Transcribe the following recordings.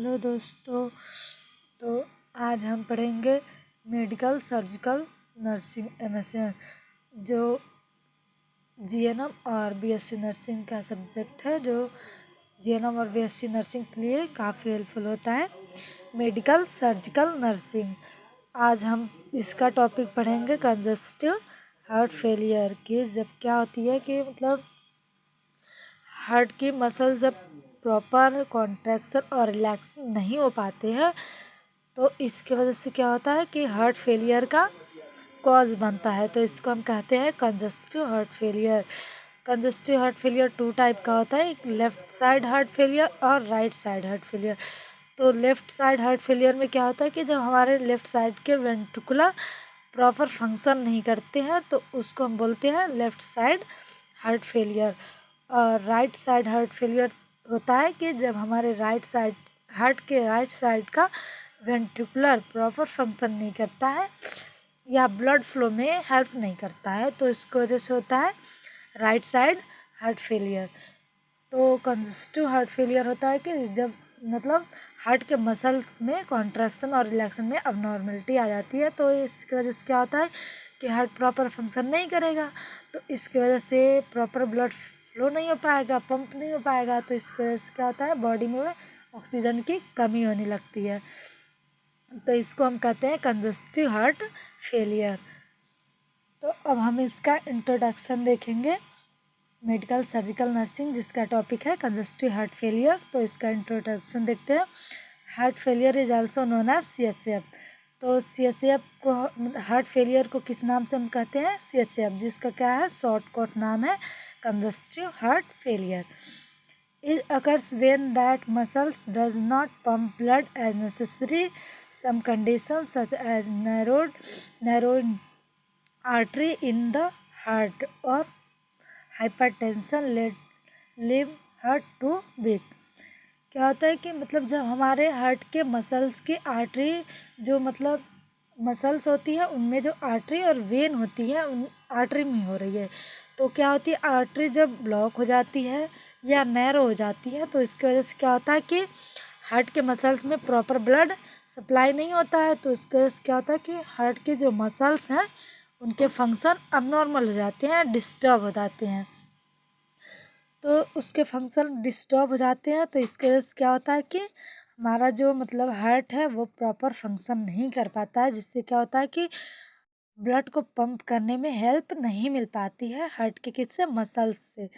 Hello दोस्तों। तो आज हम पढ़ेंगे मेडिकल सर्जिकल नर्सिंग MSN, जो GNM और BSc नर्सिंग का सब्जेक्ट है, जो GNM और BSc नर्सिंग के लिए काफ़ी हेल्पफुल होता है। मेडिकल सर्जिकल नर्सिंग, आज हम इसका टॉपिक पढ़ेंगे कंजस्टिव हार्ट फेलियर की। जब क्या होती है कि मतलब हार्ट की मसल जब प्रॉपर कॉन्ट्रैक्शन और रिलैक्स नहीं हो पाते हैं, तो इसकी वजह से क्या होता है कि हार्ट फेलियर का कॉज बनता है। तो इसको हम कहते हैं congestive heart failure. Congestive heart failure 2 type का होता है, एक लेफ्ट साइड हार्ट फेलियर और राइट साइड हार्ट फेलियर। तो लेफ्ट साइड हार्ट फेलियर में क्या होता है कि जब हमारे लेफ्ट साइड के वेंट्रिकुलर प्रॉपर फंक्शन नहीं करते हैं, तो उसको हम बोलते हैं लेफ्ट साइड हार्ट फेलियर। और राइट साइड हार्ट फेलियर होता है कि जब हमारे राइट साइड हार्ट के राइट साइड का वेंट्रिकुलर प्रॉपर फंक्शन नहीं करता है या ब्लड फ्लो में हेल्प नहीं करता है, तो इसकी वजह से होता है राइट साइड हार्ट फेलियर। तो कंजस्टिव हार्ट फेलियर होता है कि जब मतलब हार्ट के मसल्स में कॉन्ट्रैक्शन और रिलैक्शन में अबनॉर्मलिटी आ जाती है, तो इसकी वजह से क्या होता है कि हार्ट प्रॉपर फंक्शन नहीं करेगा, तो इसकी वजह से प्रॉपर ब्लड फ्लो नहीं हो पाएगा, पंप नहीं हो पाएगा। तो इसकी वजह से क्या होता है, बॉडी में ऑक्सीजन की कमी होने लगती है। तो इसको हम कहते हैं कंजस्टिव हार्ट फेलियर। तो अब हम इसका इंट्रोडक्शन देखेंगे, मेडिकल सर्जिकल नर्सिंग, जिसका टॉपिक है कंजस्टिव हार्ट फेलियर। तो इसका इंट्रोडक्शन देखते हैं। Heart failure is also known as CHF। तो CHF को, हार्ट फेलियर को किस नाम से हम कहते हैं, CHF, जिसका क्या है शॉर्टकट नाम है congestive heart failure. It occurs when that muscles does not pump blood as necessary. Some conditions such as narrowed artery in the heart or hypertension leave heart to weak। क्या होता है कि मतलब जब हमारे हार्ट के मसल्स की artery, जो मतलब मसल्स होती है उनमें जो आर्टरी और वेन होती है उन आर्टरी में हो रही है, तो क्या होती है आर्टरी जब ब्लॉक हो जाती है या नैरो हो जाती है, तो इसकी वजह से क्या होता है कि हार्ट के मसल्स में प्रॉपर ब्लड सप्लाई नहीं होता है। तो इसकी वजह से क्या होता है कि हार्ट के जो मसल्स हैं उनके फंक्शन अबनॉर्मल हो जाते हैं, डिस्टर्ब हो जाते हैं। तो उसके फंक्शन डिस्टर्ब हो जाते हैं, तो इसके वजह से क्या होता है कि हमारा जो मतलब हार्ट है वो प्रॉपर फंक्शन नहीं कर पाता है, जिससे क्या होता है कि ब्लड को पंप करने में हेल्प नहीं मिल पाती है हार्ट के किससे, मसल्स से।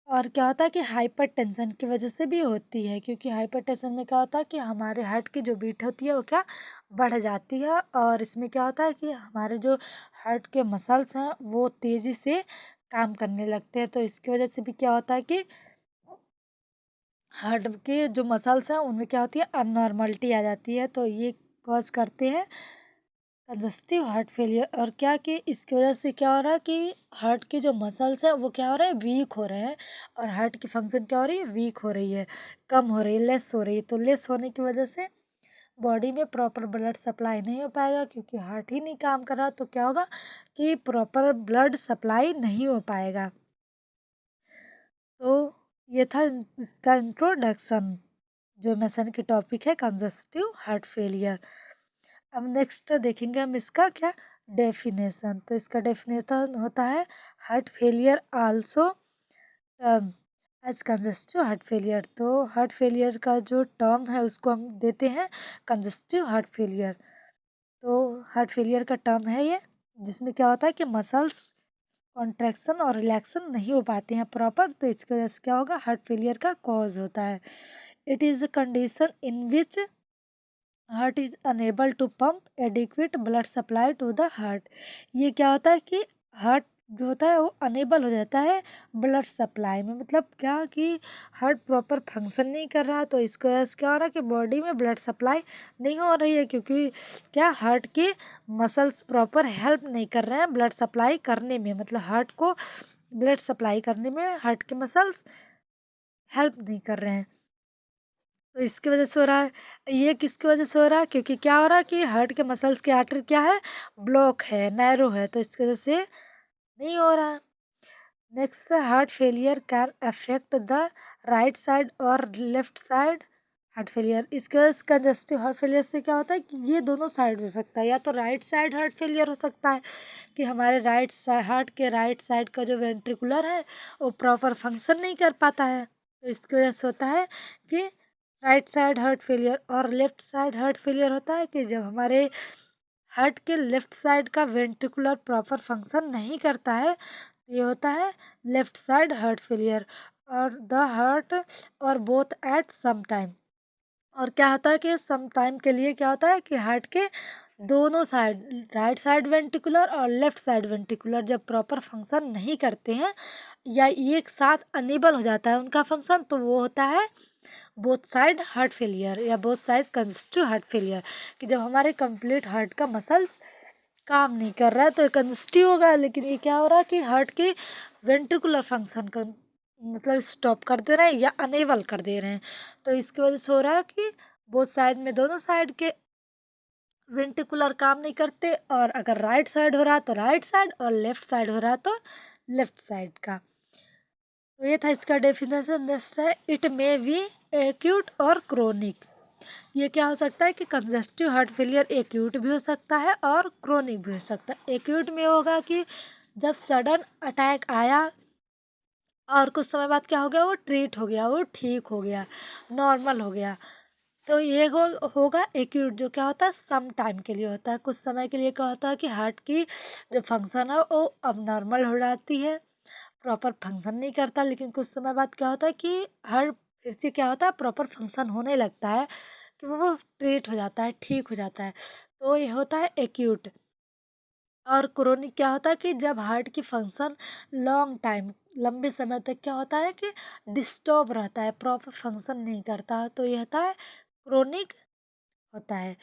और क्या होता है कि हाइपर टेंशन की वजह से भी होती है, क्योंकि हाइपर टेंशन में क्या होता है कि हमारे हार्ट की जो बीट होती है वो क्या बढ़ जाती है, और इसमें क्या होता है कि हमारे जो हार्ट के मसल्स हैं वो तेज़ी से काम करने लगते हैं। तो इसकी वजह से भी क्या होता है कि हार्ट के जो मसल्स हैं उनमें क्या होती है अबनॉर्मलिटी आ जाती है। तो ये कॉज करते हैं कंजस्टिव हार्ट फेलियर। और क्या कि इसकी वजह से क्या हो रहा है कि हार्ट के जो मसल्स हैं वो क्या हो रहे हैं, वीक हो रहे हैं, और हार्ट की फंक्शन क्या हो रही है, वीक हो रही है, कम हो रही है, लेस हो रही है। तो लेस होने की वजह से बॉडी में प्रॉपर ब्लड सप्लाई नहीं हो पाएगा, क्योंकि हार्ट ही नहीं काम कर रहा, तो क्या होगा कि प्रॉपर ब्लड सप्लाई नहीं हो पाएगा। तो ये था इसका इंट्रोडक्शन, जो मेंशन के टॉपिक है कंजस्टिव हार्ट फेलियर। अब नेक्स्ट देखेंगे हम इसका क्या डेफिनेशन। तो इसका डेफिनेशन होता है heart failure also as congestive heart failure. तो हार्ट फेलियर का जो टर्म है उसको हम देते हैं कंजस्टिव हार्ट फेलियर। तो हार्ट फेलियर का टर्म है ये, जिसमें क्या होता है कि मसल्स कॉन्ट्रैक्शन और रिलैक्शन नहीं हो पाते हैं प्रॉपर, तो इसकी वजह से क्या होगा, हार्ट फेलियर का कॉज होता है। It is a condition in which heart is unable to pump adequate blood supply to the heart. ये क्या होता है कि हार्ट जो होता है वो अनेबल हो जाता है ब्लड सप्लाई में, मतलब क्या कि हार्ट प्रॉपर फंक्शन नहीं कर रहा, तो इसकी वजह से क्या हो रहा है कि बॉडी में ब्लड सप्लाई नहीं हो रही है, क्योंकि क्या हार्ट के मसल्स प्रॉपर हेल्प नहीं कर रहे हैं ब्लड सप्लाई करने में, मतलब हार्ट को ब्लड सप्लाई करने में हार्ट के मसल्स हेल्प नहीं कर रहे हैं। तो इसकी वजह से हो रहा है, ये किसकी वजह से हो रहा है, क्योंकि क्या हो रहा है कि हार्ट के मसल्स की आर्टरी क्या है, ब्लॉक है, नैरो है, तो इसकी वजह से नहीं हो रहा। Next, heart failure can affect the right side और लेफ्ट साइड हार्ट फेलियर। इसके वजह से कंजस्टिव हार्ट फेलियर से क्या होता है कि ये दोनों साइड हो सकता है, या तो राइट साइड हार्ट फेलियर हो सकता है कि हमारे हार्ट के राइट साइड का जो वेंट्रिकुलर है वो प्रॉपर फंक्शन नहीं कर पाता है, तो इसकी वजह से होता है कि राइट साइड हार्ट फेलियर। और लेफ्ट साइड हार्ट फेलियर होता है कि जब हमारे हार्ट के लेफ्ट साइड का वेंट्रिकुलर प्रॉपर फंक्शन नहीं करता है, ये होता है लेफ्ट साइड हार्ट फेलियर। और द हार्ट और बोथ एट सम टाइम। और क्या होता है कि सम टाइम के लिए क्या होता है कि हार्ट के दोनों साइड, राइट साइड वेंट्रिकुलर और लेफ्ट साइड वेंट्रिकुलर जब प्रॉपर फंक्शन नहीं करते हैं या एक साथ अनेबल हो जाता है उनका फंक्शन, तो वो होता है बोथ साइड हार्ट फेलियर या both side congestive heart failure. कि जब हमारे कंप्लीट हार्ट का मसल्स काम नहीं कर रहा है तो कंजस्टिव होगा, लेकिन ये क्या हो रहा है कि हार्ट के वेंट्रिकुलर फंक्शन का मतलब स्टॉप कर दे रहे हैं या अनेबल कर दे रहे हैं, तो इसकी वजह से हो रहा है कि बोथ साइड में दोनों साइड के वेंट्रिकुलर काम नहीं करते, और अगर राइट साइड हो रहा है तो राइट साइड और लेफ्ट साइड हो रहा है तो लेफ्ट साइड का। तो ये था इसका डेफिनेशन। नेक्स्ट है इट मे बी एक्यूट और क्रोनिक। ये क्या हो सकता है कि कंजस्टिव हार्ट फेलियर एक्यूट भी हो सकता है और क्रोनिक भी हो सकता है। एक्यूट में होगा कि जब सडन अटैक आया और कुछ समय बाद क्या हो गया, वो ट्रीट हो गया, वो ठीक हो गया, नॉर्मल हो गया, तो ये होगा एक्यूट, जो क्या होता है सम टाइम के लिए होता है। कुछ समय के लिए क्या होता है कि हार्ट की जो फंक्शन है वो अब नॉर्मल हो जाती है, प्रॉपर फंक्शन नहीं करता, लेकिन कुछ समय बाद क्या होता है कि हार्ट फिर से क्या होता है प्रॉपर फंक्शन होने लगता है, कि वो ट्रीट हो जाता है, ठीक हो जाता है, तो ये होता है एक्यूट। और क्रोनिक क्या होता है कि जब हार्ट की फंक्शन लॉन्ग टाइम, लंबे समय तक क्या होता है कि डिस्टर्ब रहता है, प्रॉपर फंक्शन नहीं करता, तो ये होता है क्रोनिक होता है।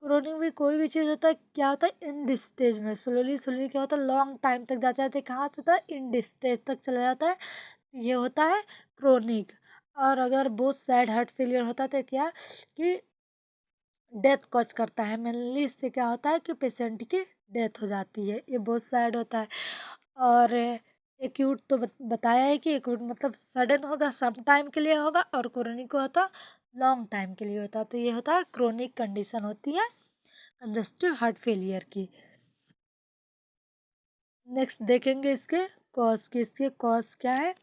क्रोनिक में कोई भी चीज़ होता है क्या होता है इन दिस स्टेज में स्लोली स्लोली क्या होता है लॉन्ग टाइम तक जाता है, कहाँ होता है इन दिस स्टेज तक चला जाता है, ये होता है क्रोनिक। और अगर बोथ साइड हार्ट फेलियर होता है तो क्या कि डेथ कॉज करता है मेनली, इससे क्या होता है कि पेशेंट की डेथ हो जाती है, ये बोथ साइड होता है। और एक्यूट तो बताया है कि एक्यूट मतलब सडन होगा, सम टाइम के लिए होगा, और क्रोनिक होता लॉन्ग टाइम के लिए होता, तो ये होता है क्रोनिक कंडीशन होती है कंजस्टिव हार्ट फेलियर की। नेक्स्ट देखेंगे इसके कॉज की। इसके कॉज क्या है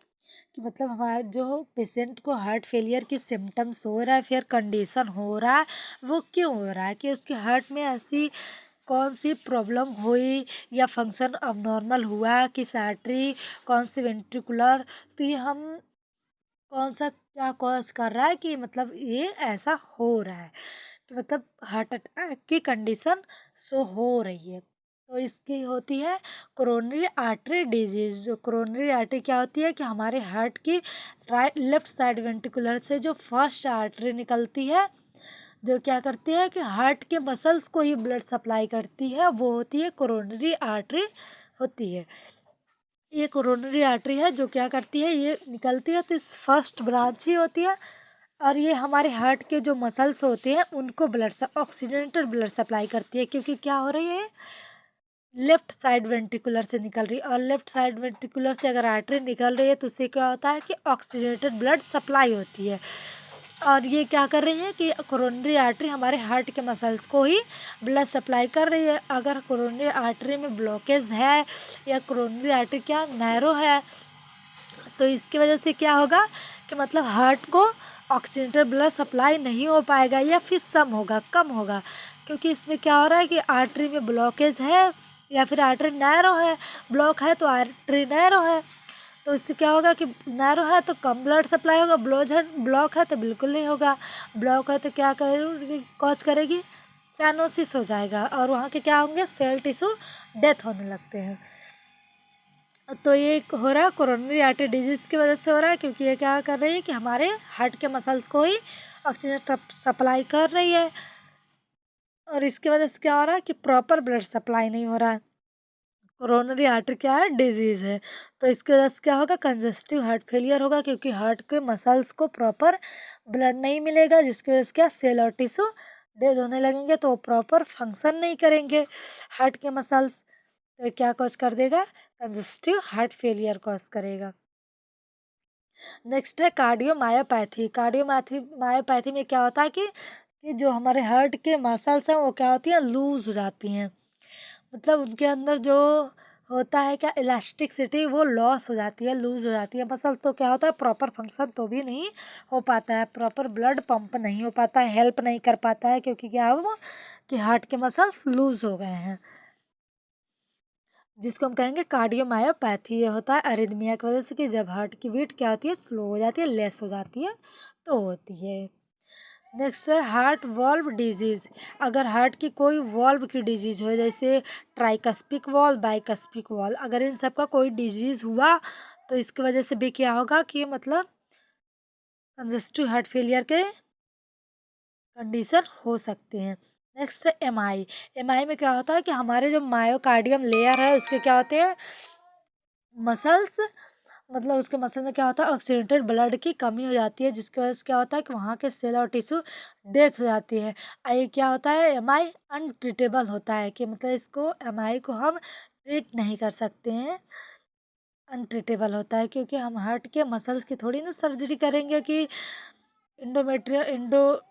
कि मतलब हमारा जो पेशेंट को हार्ट फेलियर की सिम्टम्स हो रहा है, फिर कंडीशन हो रहा है, वो क्यों हो रहा है, कि उसके हार्ट में ऐसी कौन सी प्रॉब्लम हुई या फंक्शन अबनॉर्मल हुआ, किस आर्टरी, कौन सी वेंट्रिकुलर, तो ये हम कौन सा क्या कॉज कर रहा है कि मतलब ये ऐसा हो रहा है, कि मतलब हार्ट अटैक की कंडीशन शो हो रही है, तो इसकी होती है कोरोनरी आर्टरी डिजीज। जो कोरोनरी आर्टरी क्या होती है कि हमारे हार्ट की राइट लेफ्ट साइड वेंट्रिकुलर से जो फर्स्ट आर्टरी निकलती है, जो क्या करती है कि हार्ट के मसल्स को ही ब्लड सप्लाई करती है, वो होती है कोरोनरी आर्टरी होती है। ये कोरोनरी आर्टरी है जो क्या करती है, ये निकलती है तो इस फर्स्ट ब्रांच ही होती है, और ये हमारे हार्ट के जो मसल्स होते हैं उनको ऑक्सीजनेटेड ब्लड सप्लाई करती है, क्योंकि क्या हो रही है लेफ्ट साइड वेंट्रिकुलर से निकल रही है, और लेफ्ट साइड वेंट्रिकुलर से अगर आर्टरी निकल रही है तो उससे क्या होता है कि ऑक्सीजनेटेड ब्लड सप्लाई होती है। और ये क्या कर रही है कि कोरोनरी आर्टरी हमारे हार्ट के मसल्स को ही ब्लड सप्लाई कर रही है। अगर कोरोनरी आर्टरी में ब्लॉकेज है या कोरोनरी आर्टरी क्या नैरो है, तो इसकी वजह से क्या होगा कि मतलब हार्ट को ऑक्सीजनेटेड ब्लड सप्लाई नहीं हो पाएगा, या फिर कम होगा, क्योंकि इसमें क्या हो रहा है कि आर्टरी में ब्लॉकेज है या फिर आर्टरी नैरो है, ब्लॉक है तो आर्टरी नैरो है, तो इससे क्या होगा कि नैरो है तो कम ब्लड सप्लाई होगा, ब्लॉक है तो बिल्कुल नहीं होगा, ब्लॉक है तो क्या करेगी कॉज करेगी साइनोसिस हो जाएगा, और वहाँ के क्या होंगे सेल टिश्यू डेथ होने लगते हैं। तो ये हो रहा है कोरोनरी आर्टरी डिजीज की वजह से हो रहा है, क्योंकि ये क्या कर रही है कि हमारे हार्ट के मसल्स को ही ऑक्सीजन सप्लाई कर रही है, और इसकी वजह से क्या हो रहा है कि प्रॉपर ब्लड सप्लाई नहीं हो रहा है। कोरोनरी आर्टरी क्या है डिजीज है, तो इसकी वजह से क्या होगा कंजस्टिव हार्ट फेलियर होगा, क्योंकि हार्ट के मसल्स को प्रॉपर ब्लड नहीं मिलेगा, जिसकी वजह से क्या सेल और टिश्यू डेड होने लगेंगे, तो वो प्रॉपर फंक्शन नहीं करेंगे हार्ट के मसल्स, तो ये क्या कॉज कर देगा कंजस्टिव हार्ट फेलियर कॉज करेगा। नेक्स्ट है कार्डियोमायोपैथी। मायोपैथी में क्या होता है कि जो हमारे हार्ट के मसल्स हैं वो क्या होती हैं, लूज हो जाती हैं। मतलब उनके अंदर जो होता है क्या, इलास्टिसिटी वो लॉस हो जाती है, लूज हो जाती है मसल्स। तो क्या होता है, प्रॉपर फंक्शन तो भी नहीं हो पाता है, प्रॉपर ब्लड पंप नहीं हो पाता है, हेल्प नहीं कर पाता है, क्योंकि क्या हो कि हार्ट के मसल्स लूज हो गए हैं, जिसको हम कहेंगे कार्डियोमायोपैथी। ये होता है अरिदमिया की वजह से, कि जब हार्ट की बीट क्या होती है, स्लो हो जाती है, लेस हो जाती है, तो होती है। नेक्स्ट है हार्ट वॉल्व डिजीज। अगर हार्ट की कोई वॉल्व की डिजीज हो, जैसे ट्राइकस्पिक वॉल्व, बाइकस्पिक वॉल्व, अगर इन सब का कोई डिजीज हुआ तो इसकी वजह से भी क्या होगा कि मतलब कंजेस्टिव हार्ट फेलियर के कंडीशन हो सकते हैं। नेक्स्ट है एमआई। एमआई में क्या होता है कि हमारे जो मायोकार्डियम लेयर है उसके क्या होते हैं, मसल्स, मतलब उसके मसल में क्या होता है, ऑक्सीजनेटेड ब्लड की कमी हो जाती है, जिसकी वजह से क्या होता है कि वहाँ के सेल और टिश्यू डेथ हो जाती है। ये क्या होता है, एमआई अनट्रीटेबल होता है, कि मतलब इसको एमआई को हम ट्रीट नहीं कर सकते हैं, अनट्रीटेबल होता है, क्योंकि हम हार्ट के मसल्स की थोड़ी ना सर्जरी करेंगे कि इंडो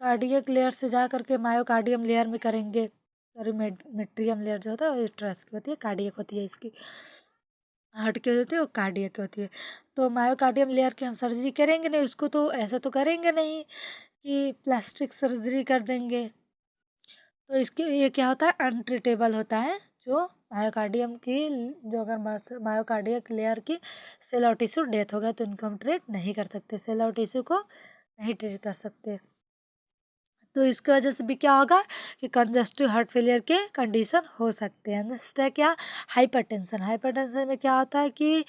कार्डियक लेयर से जा करके मायोकार्डियम लेयर में करेंगे। सॉरी, मेट्रियम लेयर जो होता है वो ट्रस की होती है, कार्डियक होती है, इसकी हार्ट की होती है वो कार्डियक होती है। तो मायोकार्डियम लेयर की हम सर्जरी करेंगे नहीं उसको, तो ऐसा तो करेंगे नहीं कि प्लास्टिक सर्जरी कर देंगे। तो इसके ये क्या होता है, अनट्रीटेबल होता है, जो मायोकार्डियम की, जो अगर मायोकार्डियक लेयर की सेल और टिश्यू डेथ हो गया तो इनको हम ट्रीट नहीं कर सकते, सेल और टिश्यू को नहीं ट्रीट कर सकते। तो इसकी वजह से भी क्या होगा कि कंजेस्टिव हार्ट फेलियर के कंडीशन हो सकते हैं। नेक्स्ट है क्या, हाइपरटेंशन। हाइपरटेंशन में क्या होता है कि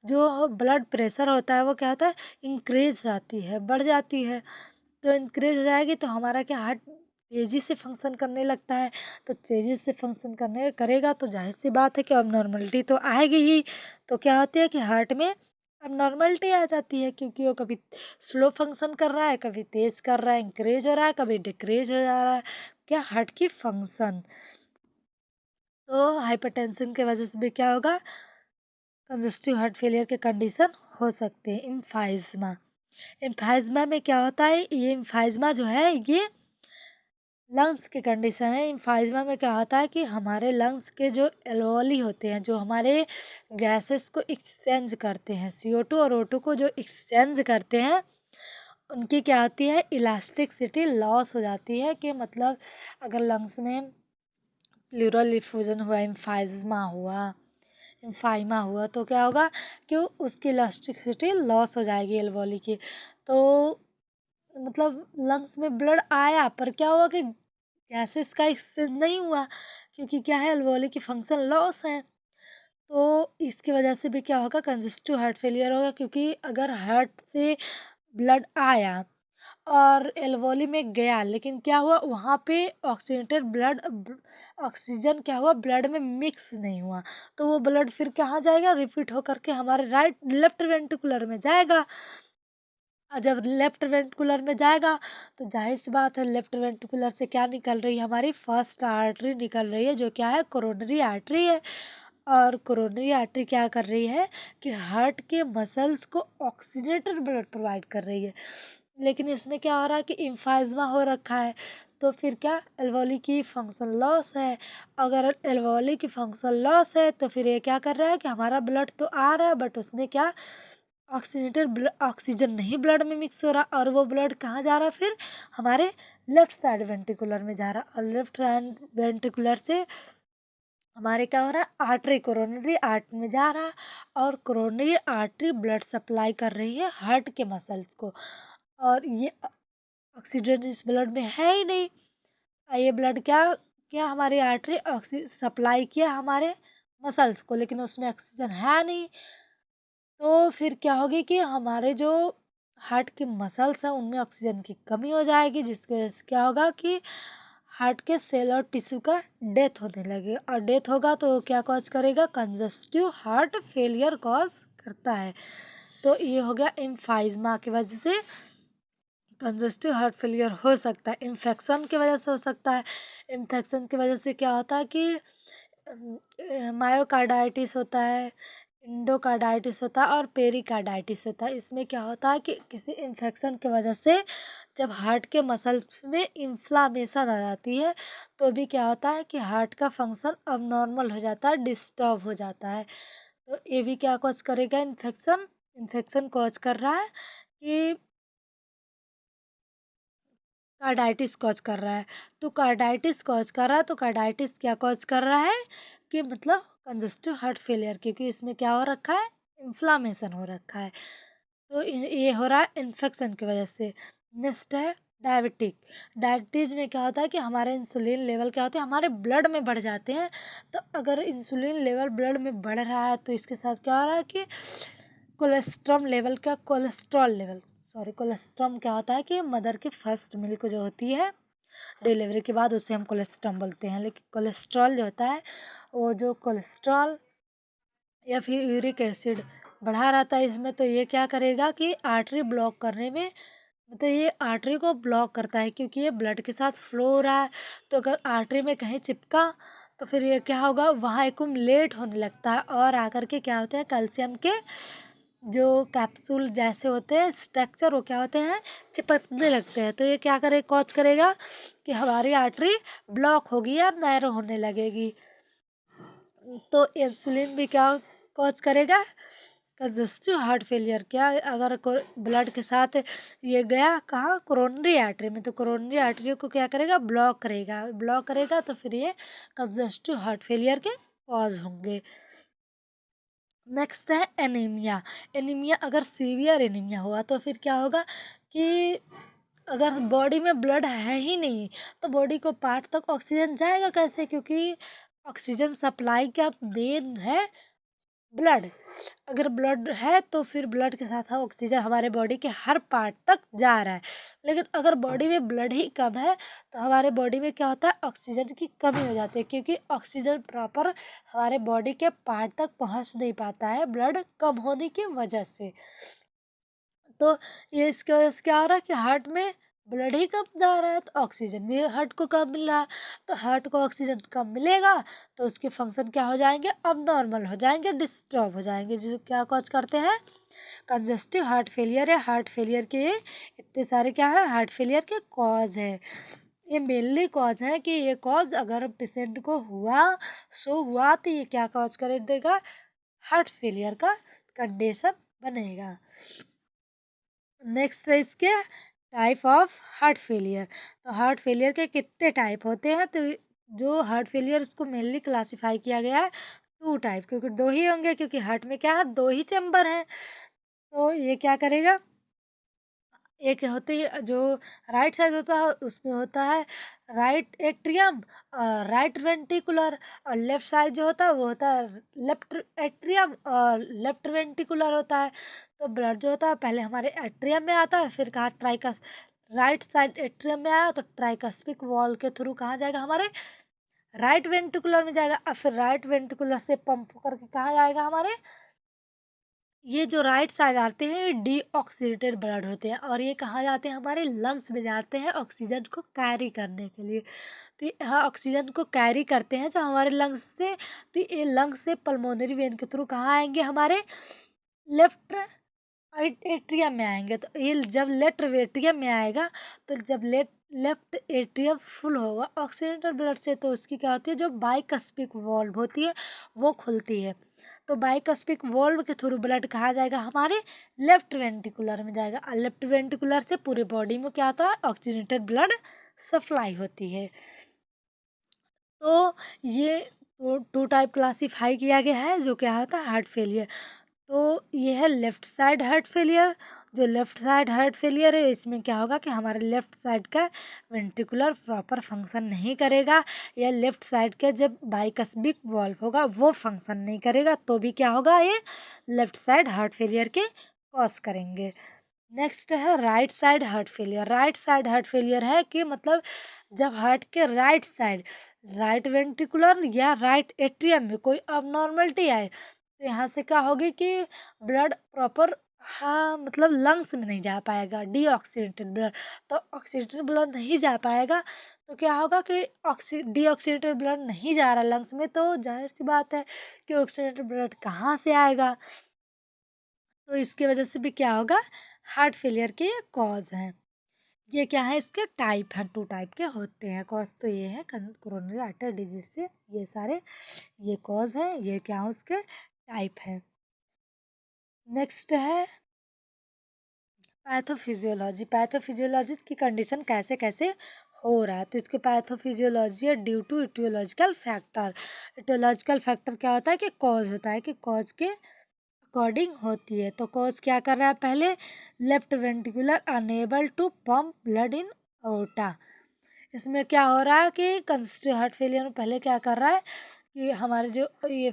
जो ब्लड प्रेशर होता है वो क्या होता है, इंक्रीज जाती है, बढ़ जाती है। तो इंक्रीज हो जाएगी तो हमारा क्या, हार्ट तेज़ी से फंक्शन करने लगता है। तो तेज़ी से फंक्शन करने करेगा तो जाहिर सी बात है कि अब नॉर्मलिटी तो आएगी ही। तो क्या होती है कि हार्ट में अब नॉर्मलिटी आ जाती है, क्योंकि वो कभी स्लो फंक्शन कर रहा है, कभी तेज कर रहा है, इंक्रीज हो रहा है, कभी डिक्रीज हो जा रहा है, क्या, हार्ट की फंक्शन। तो हाइपरटेंशन की वजह से भी क्या होगा, कंजेस्टिव हार्ट फेलियर के कंडीशन हो सकते हैं। एम्फाइजमा में क्या होता है, ये एम्फाइजमा जो है ये लंग्स की कंडीशन है। एम्फाइजमा में क्या होता है कि हमारे लंग्स के जो एल्वोली होते हैं, जो हमारे गैसेस को एक्सचेंज करते हैं, CO2 और O2 को जो एक्सचेंज करते हैं, उनकी क्या होती है, इलास्टिसिटी लॉस हो जाती है। कि मतलब अगर लंग्स में प्लूरल डिफ्यूजन हुआ, एम्फाइमा हुआ तो क्या होगा कि उसकी इलास्टिसिटी लॉस हो जाएगी एल्वोली की। तो मतलब लंग्स में ब्लड आया पर क्या हुआ कि गैसेस का एक्सचेंज नहीं हुआ, क्योंकि क्या है, एल्वोली की फंक्शन लॉस है। तो इसकी वजह से भी क्या होगा, कंजेस्टिव हार्ट फेलियर होगा, क्योंकि अगर हार्ट से ब्लड आया और एल्वोली में गया, लेकिन क्या हुआ वहाँ पे ऑक्सीजनेटेड ब्लड, ऑक्सीजन क्या हुआ, ब्लड में मिक्स नहीं हुआ, तो वो ब्लड फिर कहाँ जाएगा, रिपीट होकर के हमारे लेफ्ट वेंट्रिकुलर में जाएगा। और जब लेफ्ट वेंट्रिकुलर में जाएगा तो जाहिर सी बात है, लेफ्ट वेंट्रिकुलर से क्या निकल रही है, हमारी फर्स्ट आर्टरी निकल रही है, जो क्या है, कोरोनरी आर्टरी है। और कोरोनरी आर्टरी क्या कर रही है कि हार्ट के मसल्स को ऑक्सीजनेटेड ब्लड प्रोवाइड कर रही है। लेकिन इसमें क्या हो रहा है कि इम्फाइजमा हो रखा है, तो फिर क्या, एल्वोली की फंक्शन लॉस है। अगर एल्वोली की फंक्शन लॉस है तो फिर ये क्या कर रहा है कि हमारा ब्लड तो आ रहा है बट उसमें क्या, ऑक्सीजनेटेड ऑक्सीजन नहीं ब्लड में मिक्स हो रहा, और वो ब्लड कहाँ जा रहा है, फिर हमारे लेफ्ट साइड वेंट्रिकुलर में जा रहा, और लेफ्ट वेंट्रिकुलर से हमारे क्या हो रहा है, आर्टरी, कोरोनरी आर्टरी में जा रहा, और कोरोनरी आर्टरी ब्लड सप्लाई कर रही है हार्ट के मसल्स को, और ये ऑक्सीजन इस ब्लड में है ही नहीं। ये ब्लड क्या क्या हमारी आर्टरी सप्लाई किया हमारे मसल्स को, लेकिन उसमें ऑक्सीजन है नहीं। तो फिर क्या होगी कि हमारे जो हार्ट के मसल्स हैं उनमें ऑक्सीजन की कमी हो जाएगी, जिसकी वजह से क्या होगा कि हार्ट के सेल और टिश्यू का डेथ होने लगे, और डेथ होगा तो क्या कॉज करेगा, कंजेस्टिव हार्ट फेलियर कॉज करता है। तो ये हो गया एम्फाइजमा की वजह से कंजेस्टिव हार्ट फेलियर हो सकता है। इन्फेक्शन की वजह से हो सकता है। इन्फेक्शन की वजह से क्या होता है कि मायोकार्डाइटिस होता है, इंडोकार्डाइटिस होता है और पेरिकार्डाइटिस होता है। इसमें क्या होता है कि किसी इन्फेक्शन की वजह से जब हार्ट के मसल्स में इन्फ्लामेशन आ जाती है तो भी क्या होता है कि हार्ट का फंक्शन अबनॉर्मल हो जाता है, डिस्टर्ब हो जाता है। तो ये भी क्या कॉज करेगा, इन्फेक्शन। इन्फेक्शन कॉज कर रहा है कि कार्डाइटिस कॉज कर रहा है। तो कार्डाइटिस कॉज कर रहा है तो कार्डाइटिस क्या कॉज कर रहा है कि मतलब कंजस्टिव हार्ट फेलियर, क्योंकि इसमें क्या हो रखा है, इन्फ्लामेशन हो रखा है। तो ये हो रहा है इन्फेक्शन की वजह से। नेक्स्ट है डायबिटिक। डायबिटीज़ में क्या होता है कि हमारे इंसुलिन लेवल क्या होते हैं, हमारे ब्लड में बढ़ जाते हैं। तो अगर इंसुलिन लेवल ब्लड में बढ़ रहा है तो इसके साथ क्या हो रहा है कि कोलेस्ट्रॉल क्या होता है कि मदर की फर्स्ट मिल्क जो होती है डिलीवरी के बाद, उसे हम कोलेस्ट्रॉल बोलते हैं। लेकिन कोलेस्ट्रॉल जो होता है, वो जो कोलेस्ट्रॉल या फिर यूरिक एसिड बढ़ा रहता है इसमें, तो ये क्या करेगा कि आर्टरी ब्लॉक करने में, मतलब ये आर्टरी को ब्लॉक करता है क्योंकि ये ब्लड के साथ फ्लो हो रहा है। तो अगर आर्टरी में कहीं चिपका तो फिर ये क्या होगा, वहाँ एक्युमुलेट होने लगता है और आकर के क्या होते हैं, कैल्शियम के जो कैप्सूल जैसे होते हैं स्ट्रक्चर, वो क्या होते हैं, चिपकने लगते हैं। तो ये क्या करे, कॉज करेगा कि हमारी आर्टरी ब्लॉक होगी या नैरो होने लगेगी। तो इंसुलिन भी क्या कॉज करेगा, कंजस्टिव हार्ट फेलियर। क्या अगर ब्लड के साथ ये गया कहाँ, कोरोनरी आर्टरी में, तो कोरोनरी आर्टरी को क्या करेगा, ब्लॉक करेगा। ब्लॉक करेगा तो फिर ये कंजस्टिव हार्ट फेलियर के कॉज होंगे। नेक्स्ट है एनीमिया। एनीमिया, अगर सीवियर एनीमिया हुआ तो फिर क्या होगा कि अगर बॉडी में ब्लड है ही नहीं तो बॉडी को पार्ट तक ऑक्सीजन जाएगा कैसे, क्योंकि ऑक्सीजन सप्लाई का मेन है ब्लड। अगर ब्लड है तो फिर ब्लड के साथ ऑक्सीजन हमारे बॉडी के हर पार्ट तक जा रहा है। लेकिन अगर बॉडी में ब्लड ही कम है तो हमारे बॉडी में क्या होता है, ऑक्सीजन की कमी हो जाती है, क्योंकि ऑक्सीजन प्रॉपर हमारे बॉडी के पार्ट तक पहुंच नहीं पाता है ब्लड कम होने की वजह से। तो ये इसकी वजह से क्या हो रहा है कि हार्ट में ब्लड ही कम जा रहा है तो ऑक्सीजन भी हार्ट को कम मिल रहा है। तो हार्ट को ऑक्सीजन कम मिलेगा तो उसके फंक्शन क्या हो जाएंगे, अब नॉर्मल हो जाएंगे, डिस्टर्ब हो जाएंगे, जो क्या कॉज करते हैं, कंजस्टिव हार्ट फेलियर है। हार्ट फेलियर के इतने सारे क्या है, हार्ट फेलियर के कॉज है। ये मेनली कॉज है कि ये कॉज अगर पेशेंट को हुआ तो ये क्या कॉज कर देगा, हार्ट फेलियर का कंडीशन बनेगा। नेक्स्ट है इसके टाइप ऑफ हार्ट फेलियर। तो हार्ट फेलियर के कितने टाइप होते हैं, तो जो हार्ट फेलियर उसको मेनली क्लासिफाई किया गया है 2 टाइप, क्योंकि 2 ही होंगे, क्योंकि हार्ट में क्या है, 2 ही चैम्बर हैं। तो ये क्या करेगा, एक होती है जो राइट साइड होता है उसमें होता है राइट एट्रियम और राइट वेंट्रिकुलर, और लेफ्ट साइड जो होता है वो होता है लेफ्ट एट्रियम और लेफ्ट वेंट्रिकुलर होता है। तो ब्लड जो होता है पहले हमारे एट्रियम में आता है, फिर कहाँ ट्राइकस, राइट साइड एट्रियम में आया तो ट्राइकस्पिक वॉल के थ्रू कहाँ जाएगा, हमारे राइट वेंट्रिकुलर में जाएगा, और फिर राइट वेंट्रिकुलर से पंप करके कहाँ जाएगा, हमारे ये जो राइट साइड आते हैं डीऑक्सीडेटेड ब्लड होते हैं, और ये कहाँ जाते हैं, हमारे लंग्स में जाते हैं ऑक्सीजन को कैरी करने के लिए। तो यहाँ ऑक्सीजन को कैरी करते हैं जो हमारे लंग्स से, तो ये लंग्स से पल्मोनरी वेन के थ्रू कहाँ आएंगे, हमारे लेफ्ट एट्रियम में आएंगे। तो ये जब लेफ्ट एट्रियम में आएगा, तो जब लेफ्ट एट्रियम फुल होगा ऑक्सीडेटेड ब्लड से, तो उसकी क्या होती है, जो बाइकस्पिक वॉल्व होती है वो खुलती है। तो बाइकस्पिक वॉल्व के थ्रू ब्लड कहाँ जाएगा, हमारे लेफ्ट वेंट्रिकुलर में जाएगा, और लेफ्ट वेंट्रिकुलर से पूरे बॉडी में क्या होता है, ऑक्सीजनेटेड ब्लड सप्लाई होती है। तो ये टू टाइप क्लासीफाई किया गया है जो क्या होता है, हार्ट फेलियर। तो ये है लेफ्ट साइड हार्ट फेलियर। जो लेफ्ट साइड हार्ट फेलियर है इसमें क्या होगा कि हमारे लेफ्ट साइड का वेंट्रिकुलर प्रॉपर फंक्शन नहीं करेगा, या लेफ्ट साइड का जब बाइकस्पिक वॉल्व होगा वो फंक्शन नहीं करेगा, तो भी क्या होगा, ये लेफ्ट साइड हार्ट फेलियर के कॉज करेंगे। नेक्स्ट है right side heart failure. Right side heart failure है कि मतलब जब हार्ट के राइट साइड, राइट वेंट्रिकुलर या राइट एट्रियम में कोई अबनॉर्मलिटी आए, तो यहाँ से क्या होगी कि ब्लड प्रॉपर, हाँ मतलब लंग्स में नहीं जा पाएगा, डीऑक्सीडेटेड ब्लड। तो ऑक्सीडेटेड ब्लड नहीं जा पाएगा तो क्या होगा कि डीऑक्सीडेटेड ब्लड नहीं जा रहा लंग्स में, तो जाहिर सी बात है कि ऑक्सीडेटेड ब्लड कहाँ से आएगा। तो इसकी वजह से भी क्या होगा, हार्ट फेलियर के कॉज हैं। ये क्या है, इसके टाइप हैं, 2 टाइप के होते हैं कॉज। तो ये है कोरोनरी आर्टरी डिजीज से, ये सारे ये कॉज हैं, ये क्या है उसके टाइप है। नेक्स्ट है पैथोफिजियोलॉजी। पैथोफिजियोलॉजी की कंडीशन कैसे कैसे हो रहा है, तो इसके पैथोफिजियोलॉजी है due to etiological factor. Etiological factor क्या होता है कि कॉज होता है, कि कॉज के अकॉर्डिंग होती है। तो कॉज क्या कर रहा है, पहले left ventricular unable to pump blood in aorta. इसमें क्या हो रहा है कि कंजेस्टिव हार्ट फेलियर में पहले क्या कर रहा है कि हमारे जो ये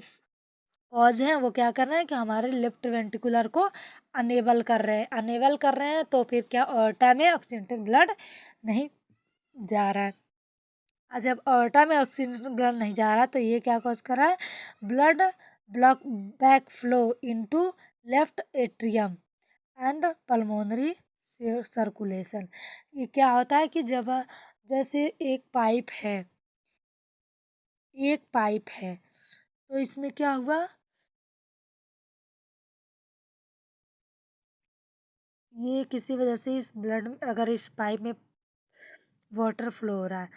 कॉज हैं वो क्या कर रहे हैं कि हमारे लेफ्ट वेंट्रिकुलर को अनेबल कर रहे हैं, तो फिर क्या ऑर्टा में ऑक्सीजनेटेड ब्लड नहीं जा रहा है। और जब ऑर्टा में ऑक्सीजनेटेड ब्लड नहीं जा रहा तो ये क्या कॉज कर रहा है, blood block back flow into left atrium and pulmonary circulation. ये क्या होता है कि जब जैसे एक पाइप है तो इसमें क्या हुआ, ये किसी वजह से इस ब्लड में, अगर इस पाइप में वाटर फ्लो हो रहा है,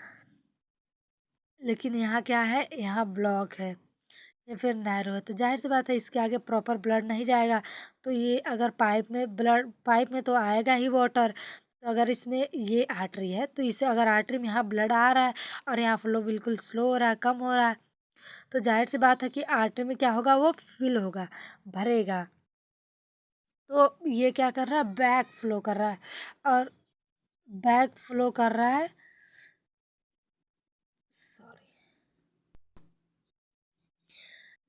लेकिन यहाँ क्या है, यहाँ ब्लॉक है या फिर नैरो है, तो जाहिर सी बात है इसके आगे प्रॉपर ब्लड नहीं जाएगा। तो ये अगर पाइप में तो आएगा ही वाटर, तो अगर इसमें ये आर्टरी है तो इसे अगर आर्टरी में यहाँ ब्लड आ रहा है और यहाँ फ्लो बिल्कुल स्लो हो रहा है, कम हो रहा है, तो जाहिर सी बात है कि आर्टरी में क्या होगा, वो फिल होगा, भरेगा। तो ये क्या कर रहा है, बैक फ्लो कर रहा है, और बैक फ्लो कर रहा है, सॉरी,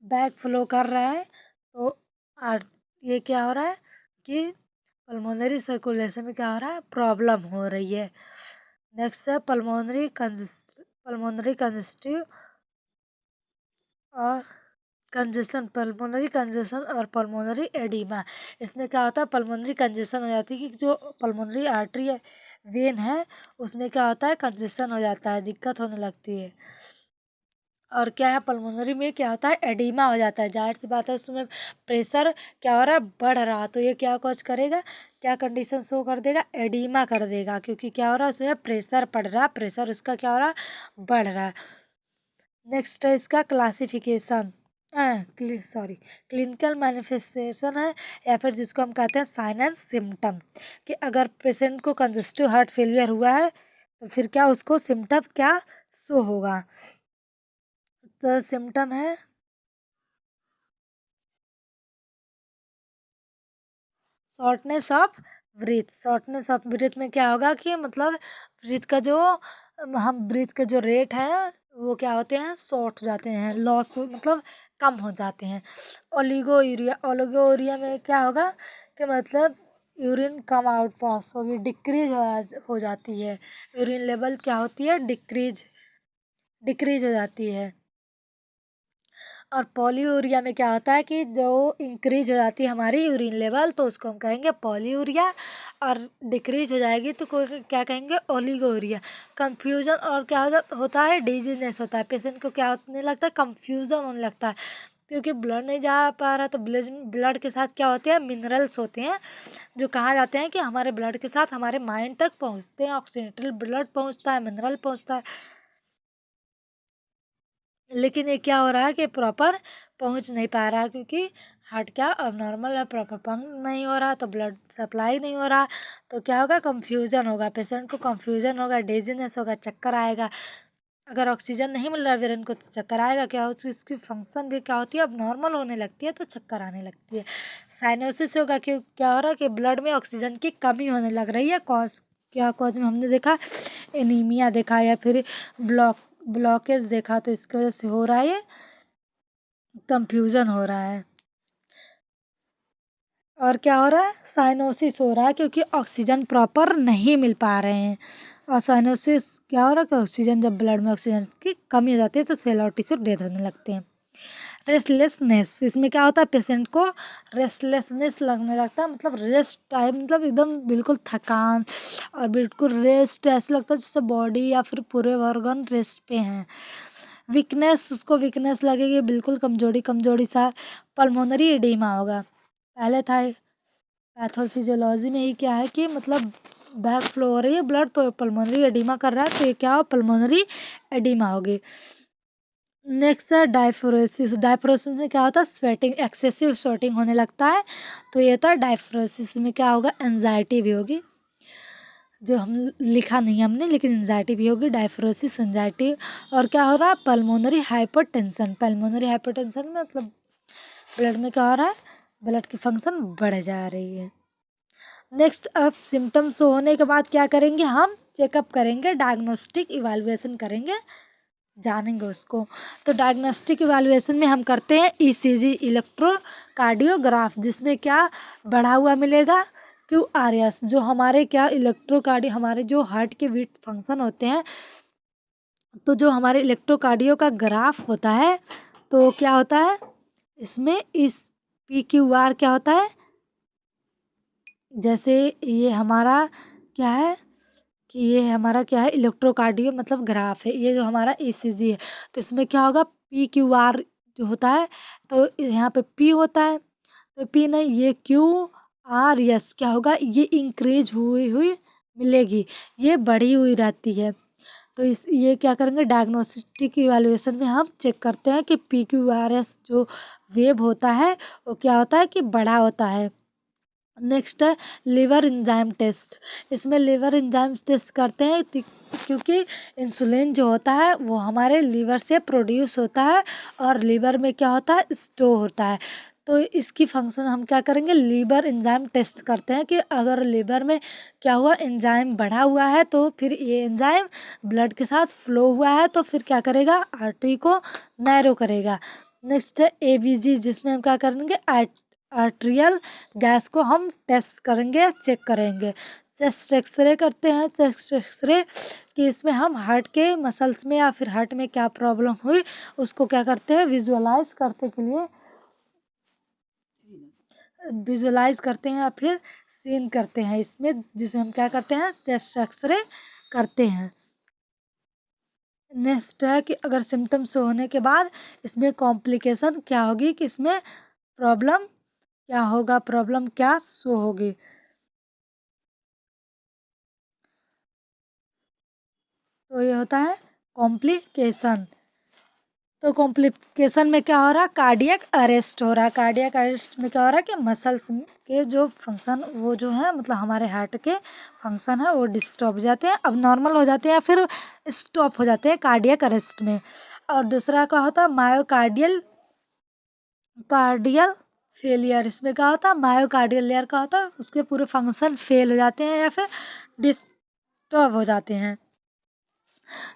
बैक फ्लो कर रहा है। तो ये क्या हो रहा है कि पल्मोनरी सर्कुलेशन में क्या हो रहा है, प्रॉब्लम हो रही है। नेक्स्ट है पल्मोनरी कंजेस्टिव और पल्मोनरी कंजेशन और पल्मोनरी एडिमा। इसमें क्या होता है, पल्मोनरी कंजेशन हो जाती है कि जो पल्मोनरी आर्टरी है, वेन है, उसमें क्या होता है, कंजेशन हो जाता है, दिक्कत होने लगती है। और क्या है, पल्मोनरी में क्या होता है, एडिमा हो जाता है, जाहिर सी बात है उसमें प्रेशर क्या हो रहा है, बढ़ रहा है, तो ये क्या कॉज करेगा, क्या कंडीशन शो कर देगा, एडिमा कर देगा, क्योंकि क्या हो रहा है उसमें प्रेशर पड़ रहा है, प्रेशर उसका क्या हो रहा है, बढ़ रहा है। नेक्स्ट है इसका क्लासिफिकेशन, क्लिनिकल मैनिफेस्टेशन है, या फिर जिसको हम कहते हैं साइन एंड सिम्टम, कि अगर पेशेंट को कंजेस्टिव हार्ट फेलियर हुआ है तो फिर क्या उसको सिम्टम क्या शो होगा। तो सिम्टम है शॉर्टनेस ऑफ ब्रीथ में क्या होगा कि मतलब ब्रीथ का जो ब्रीथ का जो रेट है वो क्या होते हैं, शॉर्ट हो जाते हैं, मतलब कम हो जाते हैं। ओलिगोयूरिया में क्या होगा कि मतलब यूरिन कम आउट पास होगी, डिक्रीज हो जाती है, यूरिन लेवल क्या होती है, डिक्रीज हो जाती है। और पॉलीयूरिया में क्या होता है कि जो इंक्रीज हो जाती है हमारी यूरिन लेवल, तो उसको हम कहेंगे पॉलीयूरिया, और डिक्रीज हो जाएगी तो कोई क्या कहेंगे, ओलिगोयूरिया। कंफ्यूजन और क्या होता है, डिजीनेस होता है, पेशेंट को क्या होने लगता है, कंफ्यूजन होने लगता है, क्योंकि ब्लड नहीं जा पा रहा, तो ब्लड के साथ क्या होते हैं, मिनरल्स होते हैं, जो कहा जाते हैं कि हमारे ब्लड के साथ हमारे माइंड तक पहुँचते हैं, ऑक्सीजनेटेड ब्लड पहुँचता है, मिनरल पहुँचता है। लेकिन ये क्या हो रहा है कि प्रॉपर पहुंच नहीं पा रहा, क्योंकि हार्ट क्या अब नॉर्मल है, प्रॉपर पंप नहीं हो रहा, तो ब्लड सप्लाई नहीं हो रहा, तो क्या होगा, कंफ्यूजन होगा, पेशेंट को कंफ्यूजन होगा, डेजीनेस होगा, चक्कर आएगा। अगर ऑक्सीजन नहीं मिल रहा ब्रेन को तो चक्कर आएगा, क्या होती है, उसकी फंक्शन भी क्या होती है, अब नॉर्मल होने लगती है, तो चक्कर आने लगती है। साइनोसिस होगा, कि क्या हो रहा है कि ब्लड में ऑक्सीजन की कमी होने लग रही है, कॉज में हमने देखा एनीमिया देखा, या फिर ब्लॉकेज देखा, तो इसकी वजह से हो रहा है, ये कंफ्यूजन हो रहा है। और क्या हो रहा है, साइनोसिस हो रहा है, क्योंकि ऑक्सीजन प्रॉपर नहीं मिल पा रहे हैं। और साइनोसिस क्या हो रहा है कि ऑक्सीजन, जब ब्लड में ऑक्सीजन की कमी हो जाती है तो सेल और टिश्यू डेथ होने लगते हैं। रेस्टलेसनेस, इसमें क्या होता है, पेशेंट को रेस्टलेसनेस लगने लगता है, मतलब रेस्ट टाइम, मतलब एकदम बिल्कुल थकान और बिल्कुल रेस्ट, ऐसा लगता है जैसे बॉडी या फिर पूरे ऑर्गन रेस्ट पे हैं। वीकनेस, उसको वीकनेस लगेगी, बिल्कुल कमजोरी कमजोरी सा। पल्मोनरी एडिमा होगा, पहले था पैथोफिजियोलॉजी में ही क्या है कि मतलब बैक फ्लो हो रही है ब्लड, तो पल्मोनरी एडिमा कर रहा है, तो ये क्या हो, पल्मोनरी एडिमा होगी। नेक्स्ट है डायफ्रोसिस। डायफ्रोसिस में क्या होता है, स्वेटिंग, एक्सेसिव स्वेटिंग होने लगता है, तो ये था डायफ्रोसिस में क्या होगा, एंजाइटी भी होगी, जो हम लिखा नहीं हमने, लेकिन एंजाइटी भी होगी, डायफ्रोसिस, एंजाइटी। और क्या हो रहा है, पल्मोनरी हाइपरटेंशन। पल्मोनरी हाइपरटेंशन में मतलब ब्लड में क्या हो रहा है, ब्लड की फंक्शन बढ़ जा रही है। नेक्स्ट, अब सिम्टम्स होने के बाद क्या करेंगे, हम चेकअप करेंगे, डायग्नोस्टिक इवैल्यूएशन करेंगे, जानेंगे उसको। तो डायग्नोस्टिक इवैल्यूएशन में हम करते हैं ईसीजी, इलेक्ट्रोकार्डियोग्राफ, जिसमें क्या बढ़ा हुआ मिलेगा, QRS, जो हमारे क्या इलेक्ट्रोकार्डियो, हमारे जो हार्ट के बीट फंक्शन होते हैं, तो जो हमारे इलेक्ट्रोकार्डियो का ग्राफ होता है, तो क्या होता है इसमें, इस PQR क्या होता है, जैसे ये हमारा क्या है कि ये हमारा क्या है, इलेक्ट्रोकार्डियो मतलब ग्राफ है, ये जो हमारा ECG है, तो इसमें क्या होगा, PQR जो होता है, तो यहाँ पे P होता है, तो P नहीं, ये QRS क्या होगा, ये इंक्रीज हुई हुई मिलेगी, ये बढ़ी हुई रहती है। तो ये क्या करेंगे, डायग्नोस्टिक इवैल्यूएशन में हम चेक करते हैं कि PQRS जो वेव होता है वो क्या होता है कि बड़ा होता है। नेक्स्ट है लिवर एंजाइम टेस्ट। इसमें लिवर एंजाइम टेस्ट करते हैं क्योंकि इंसुलिन जो होता है वो हमारे लीवर से प्रोड्यूस होता है, और लीवर में क्या होता है, स्टोर होता है। तो इसकी फंक्शन हम क्या करेंगे, लीवर एंजाइम टेस्ट करते हैं कि अगर लीवर में क्या हुआ, एंजाइम बढ़ा हुआ है, तो फिर ये एंजाइम ब्लड के साथ फ्लो हुआ है, तो फिर क्या करेगा, आर्टरी को नैरो करेगा। नेक्स्ट है ABG, जिसमें हम क्या करेंगे, आर्ट्रियल गैस को हम टेस्ट करेंगे, चेक करेंगे। चेस्ट एक्सरे करते हैं, चेस्ट एक्सरे कि इसमें हम हार्ट के मसल्स में या फिर हार्ट में क्या प्रॉब्लम हुई उसको क्या करते हैं, विजुअलाइज करते के लिए विजुअलाइज करते हैं या फिर सीन करते हैं इसमें, जिसे हम क्या करते हैं, चेस्ट एक्सरे करते हैं। नेक्स्ट है कि अगर सिम्टम्स होने के बाद इसमें कॉम्प्लिकेशन क्या होगी, कि इसमें प्रॉब्लम क्या होगा, प्रॉब्लम क्या शो होगी। तो ये होता है कॉम्प्लिकेशन। तो कॉम्प्लिकेशन में क्या हो रहा है, कार्डियक अरेस्ट हो रहा है। कार्डियक अरेस्ट में क्या हो रहा है कि मसल्स के जो फंक्शन वो जो है, मतलब हमारे हार्ट के फंक्शन है वो डिस्टर्ब हो जाते हैं, अब नॉर्मल हो जाते हैं या फिर स्टॉप हो जाते हैं कार्डियक अरेस्ट में। और दूसरा क्या होता है, मायोकार्डियल कार्डियल फेलियर। इसमें क्या होता है, मायोकार्डियल लेयर का होता है, उसके पूरे फंक्शन फेल हो जाते हैं या फिर डिस्टर्ब हो जाते हैं।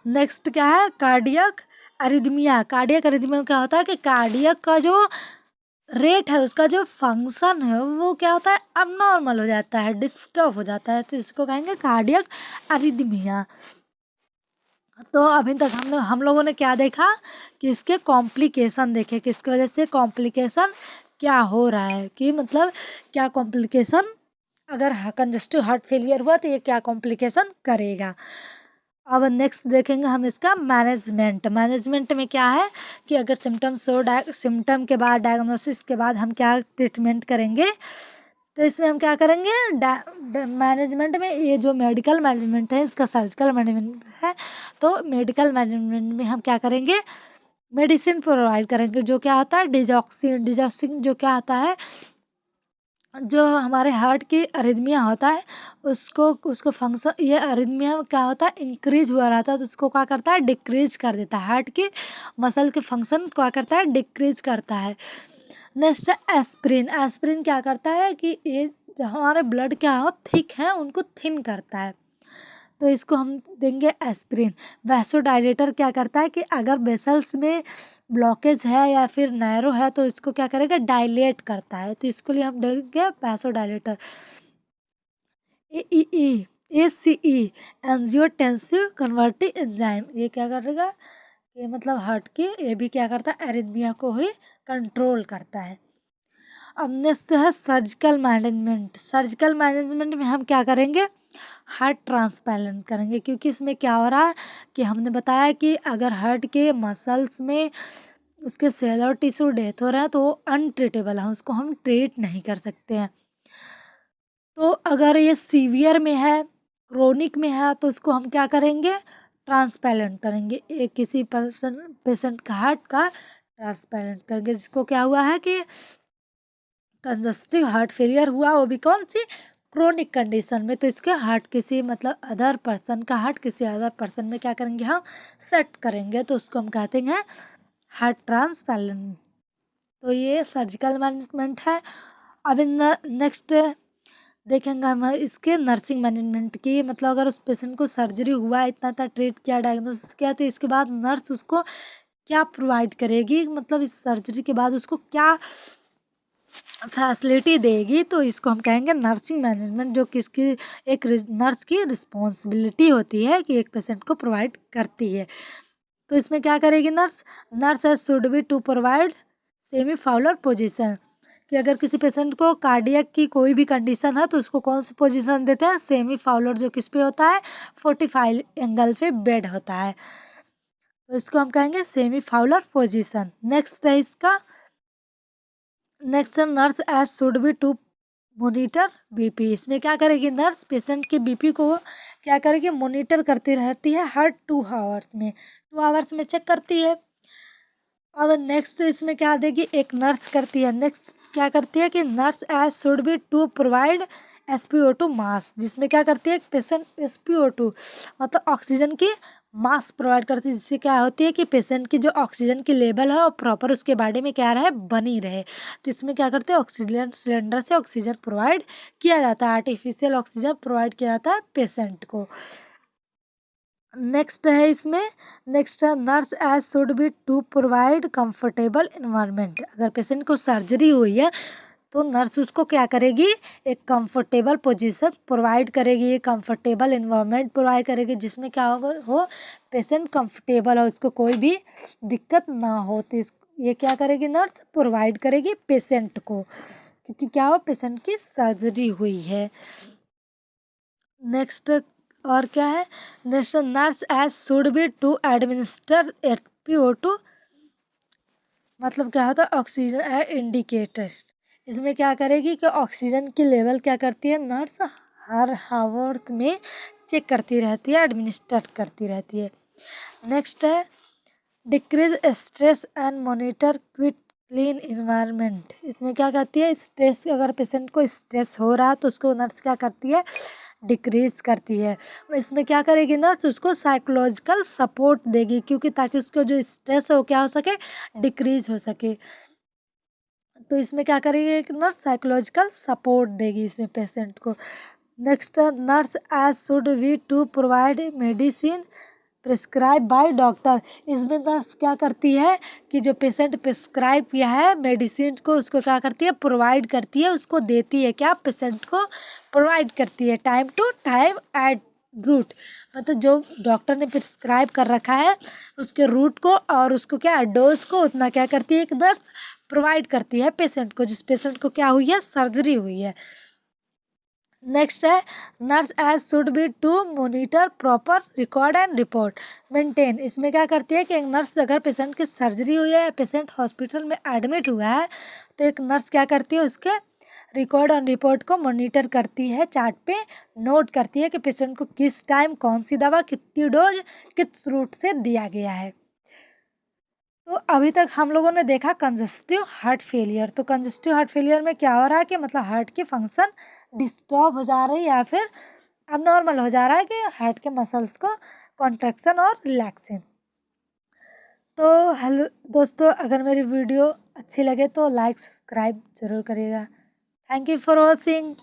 नेक्स्ट क्या है, कार्डियक अरिदमिया। कार्डियक अरिदमिया में क्या होता है कि कार्डियक का जो रेट है, उसका जो फंक्शन है वो क्या होता है, अबनॉर्मल हो जाता है, डिस्टर्ब हो जाता है, तो इसको कहेंगे कार्डियक अरिदमिया। तो अभी तक हम लोगों ने क्या देखा कि इसके कॉम्प्लिकेशन देखे, कि इसकी वजह से कॉम्प्लिकेशन क्या हो रहा है, कि मतलब क्या कॉम्प्लिकेशन, अगर कंजस्टिव हार्ट फेलियर हुआ तो ये क्या कॉम्प्लिकेशन करेगा। अब नेक्स्ट देखेंगे हम इसका मैनेजमेंट। मैनेजमेंट में क्या है कि अगर सिम्टम्स हो, सिम्टम के बाद, डायग्नोसिस के बाद हम क्या ट्रीटमेंट करेंगे, तो इसमें हम क्या करेंगे, मैनेजमेंट में ये जो मेडिकल मैनेजमेंट है इसका सर्जिकल मैनेजमेंट है, तो मेडिकल मैनेजमेंट में हम क्या करेंगे, मेडिसिन प्रोवाइड करेंगे, जो क्या होता है, डिजॉक्सिन। डिजॉक्सिन जो क्या आता है, जो हमारे हार्ट की अरिदमिया होता है उसको फंक्शन, ये अरिदमिया में क्या होता है, इंक्रीज हुआ रहता है, तो उसको क्या करता है, डिक्रीज कर देता है, हार्ट की मसल के फंक्शन क्या करता है, डिक्रीज करता है। नेक्स्ट है एस्प्रिन। एस्प्रिन क्या करता है कि ये जो हमारे ब्लड क्या हो, थिक है, उनको थिन करता है, तो इसको हम देंगे एस्प्रिन। वैसोडाइलेटर क्या करता है कि अगर वेसल्स में ब्लॉकेज है या फिर नैरो है, तो इसको क्या करेगा, डायलेट करता है, तो इसके लिए हम देंगे वैसोडाइलेटर। ACE एंजियोटेंसिव कन्वर्टिंग एंजाइम, ये क्या करेगा, ये मतलब हार्ट की, ये भी क्या करता है, एरिथमिया को ही कंट्रोल करता है। अब नेक्स्ट है सर्जिकल मैनेजमेंट। सर्जिकल मैनेजमेंट में हम क्या करेंगे, हार्ट ट्रांसप्लांट करेंगे, क्योंकि इसमें क्या हो रहा है कि हमने बताया कि अगर हार्ट के मसल्स में उसके सेल और टिश्यू डेथ हो रहा है तो वो अनट्रीटेबल है, उसको हम ट्रीट नहीं कर सकते हैं। तो अगर ये सीवियर में है, क्रोनिक में है, तो इसको हम क्या करेंगे, ट्रांसप्लांट करेंगे। एक किसी पेशेंट का हार्ट का ट्रांसप्लांट करेंगे जिसको क्या हुआ है कि कंजस्टिव हार्ट फेलियर हुआ, वो भी कौन सी, क्रोनिक कंडीशन में। तो इसके हार्ट किसी मतलब अदर पर्सन का हार्ट किसी अदर पर्सन में क्या करेंगे, हम सेट करेंगे, तो उसको हम कहते हैं हार्ट ट्रांसप्लांट। तो ये सर्जिकल मैनेजमेंट है। अब इन नेक्स्ट देखेंगे हम इसके नर्सिंग मैनेजमेंट की, मतलब अगर उस पेशेंट को सर्जरी हुआ, इतना इतना ट्रीट किया, डायग्नोसिस किया, तो इसके बाद नर्स उसको क्या प्रोवाइड करेगी, मतलब इस सर्जरी के बाद उसको क्या फैसिलिटी देगी, तो इसको हम कहेंगे नर्सिंग मैनेजमेंट, जो किसकी, एक नर्स की रिस्पॉन्सिबिलिटी होती है कि एक पेशेंट को प्रोवाइड करती है। तो इसमें क्या करेगी नर्स, नर्स है should be to provide semi Fowler position, कि अगर किसी पेशेंट को कार्डियक की कोई भी कंडीशन है तो उसको कौन सी पोजीशन देते हैं, सेमी फाउलर, जो किस पे होता है, 45 एंगल पे बेड होता है, तो इसको हम कहेंगे सेमी फाउलर पोजीशन। नेक्स्ट है इसका, next nurse as should be to monitor BP. इसमें क्या करेगी नर्स, पेशेंट के बीपी को क्या करेगी, मॉनिटर करती रहती है, हर 2 आवर्स में, 2 आवर्स में चेक करती है। अब नेक्स्ट इसमें क्या देगी, एक नर्स करती है, नेक्स्ट क्या करती है कि nurse as should be to provide SpO2 mask, जिसमें क्या करती है, एक पेशेंट SpO2 मतलब ऑक्सीजन की मास्क प्रोवाइड करती है, जिससे क्या होती है कि पेशेंट की जो ऑक्सीजन की लेवल है वो प्रॉपर उसके बॉडी में क्या रहे, बनी रहे। तो इसमें क्या करते हैं, ऑक्सीजन सिलेंडर से ऑक्सीजन प्रोवाइड किया जाता है, आर्टिफिशियल ऑक्सीजन प्रोवाइड किया जाता है पेशेंट को। नेक्स्ट है इसमें, नेक्स्ट है nurse as should be to provide comfortable environment. अगर पेशेंट को सर्जरी हुई है तो नर्स उसको क्या करेगी, एक कंफर्टेबल पोजीशन प्रोवाइड करेगी, एक कंफर्टेबल इन्वायरमेंट प्रोवाइड करेगी, जिसमें क्या होगा, हो पेशेंट कंफर्टेबल हो, उसको कोई भी दिक्कत ना हो, तो ये क्या करेगी नर्स, प्रोवाइड करेगी पेशेंट को, क्योंकि क्या हो, पेशेंट की सर्जरी हुई है। नेक्स्ट और क्या है, next nurse as should be to administer SpO2, मतलब क्या होता है, ऑक्सीजन इंडिकेटर। इसमें क्या करेगी कि ऑक्सीजन की लेवल क्या करती है नर्स, हर हावर्स में चेक करती रहती है, एडमिनिस्टर करती रहती है। नेक्स्ट है decrease stress and monitor quit clean environment. इसमें क्या करती है, स्ट्रेस, अगर पेशेंट को स्ट्रेस हो रहा है तो उसको नर्स क्या करती है, डिक्रीज करती है। इसमें क्या करेगी नर्स, उसको साइकोलॉजिकल सपोर्ट देगी, क्योंकि ताकि उसको जो स्ट्रेस है वो क्या हो सके, डिक्रीज हो सके। तो इसमें क्या करेगी, एक नर्स साइकोलॉजिकल सपोर्ट देगी इसमें पेशेंट को। Next nurse as should be to provide medicine prescribe by doctor. इसमें नर्स क्या करती है कि जो पेशेंट प्रिस्क्राइब किया है मेडिसिन को, उसको क्या करती है, प्रोवाइड करती है, उसको देती है, क्या पेशेंट को प्रोवाइड करती है, time to time at route, मतलब जो डॉक्टर ने प्रिस्क्राइब कर रखा है उसके रूट को और उसको क्या डोज को उतना क्या करती है, एक नर्स प्रोवाइड करती है पेशेंट को, जिस पेशेंट को क्या हुई है, सर्जरी हुई है। नेक्स्ट है nurse as should be to monitor proper record and report maintain. इसमें क्या करती है कि एक नर्स, अगर पेशेंट की सर्जरी हुई है, पेशेंट हॉस्पिटल में एडमिट हुआ है, तो एक नर्स क्या करती है, उसके रिकॉर्ड और रिपोर्ट को मॉनिटर करती है, चार्ट पे नोट करती है कि पेशेंट को किस टाइम कौन सी दवा कितनी डोज किस रूट से दिया गया है। तो अभी तक हम लोगों ने देखा कंजस्टिव हार्ट फेलियर। तो कंजस्टिव हार्ट फेलियर में क्या हो रहा है कि मतलब हार्ट की फंक्शन डिस्टर्ब हो जा रही है या फिर अबनॉर्मल हो जा रहा है, कि हार्ट के मसल्स को कॉन्ट्रैक्शन और रिलैक्सिंग। तो हेलो दोस्तों, अगर मेरी वीडियो अच्छी लगे तो लाइक सब्सक्राइब जरूर करिएगा। Thank you for watching.